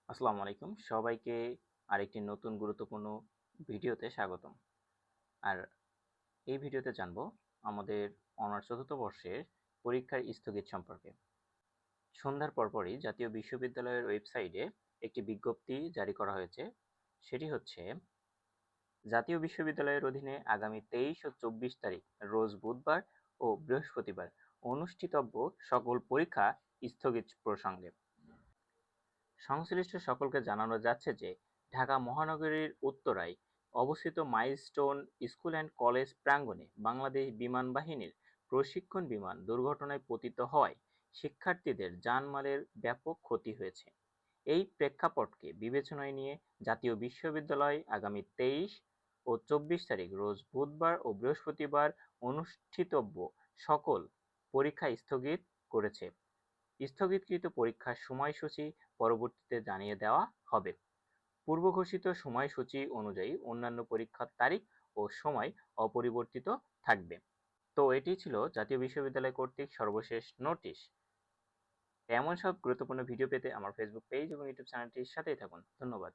আসসালামু আলাইকুম সবাইকে আরেকটি নতুন গুরুত্বপূর্ণ ভিডিওতে স্বাগতম। আর এই ভিডিওতে জানবো আমাদের অনার্স চতুর্থ বর্ষের পরীক্ষার স্থগিত সম্পর্কে। সন্ধ্যার পরপরই জাতীয় বিশ্ববিদ্যালয়ের ওয়েবসাইটে একটি বিজ্ঞপ্তি জারি করা হয়েছে। সেটি হচ্ছে জাতীয় বিশ্ববিদ্যালয়ের অধীনে আগামী 23 ও 24 তারিখ রোজ বুধবার ও বৃহস্পতিবার অনুষ্ঠিতব্য সকল পরীক্ষা স্থগিত প্রসঙ্গে সংশ্লিষ্ট সকলকে জানানো যাচ্ছে যে ঢাকা মহানগরীর উত্তরায় অবস্থিত মাইলস্টোন স্কুল অ্যান্ড কলেজ প্রাঙ্গণে বাংলাদেশ বিমান বাহিনীর প্রশিক্ষণ বিমান দুর্ঘটনায় পতিত হওয়ায় শিক্ষার্থীদের জানমালের ব্যাপক ক্ষতি হয়েছে। এই প্রেক্ষাপটকে বিবেচনায় নিয়ে জাতীয় বিশ্ববিদ্যালয় আগামী 23 ও 24 তারিখ রোজ বুধবার ও বৃহস্পতিবার অনুষ্ঠিতব্য সকল পরীক্ষা স্থগিত করেছে। স্থগিতকৃত পরীক্ষার সময়সূচি পরবর্তীতে জানিয়ে দেওয়া হবে। পূর্বঘোষিত সময়সূচি অনুযায়ী অন্যান্য পরীক্ষার তারিখ ও সময় অপরিবর্তিত থাকবে। তো এটি ছিল জাতীয় বিশ্ববিদ্যালয় কর্তৃক সর্বশেষ নোটিশ। এমন সব গুরুত্বপূর্ণ ভিডিও পেতে আমার ফেসবুক পেজ এবং ইউটিউব চ্যানেলটির সাথেই থাকুন। ধন্যবাদ।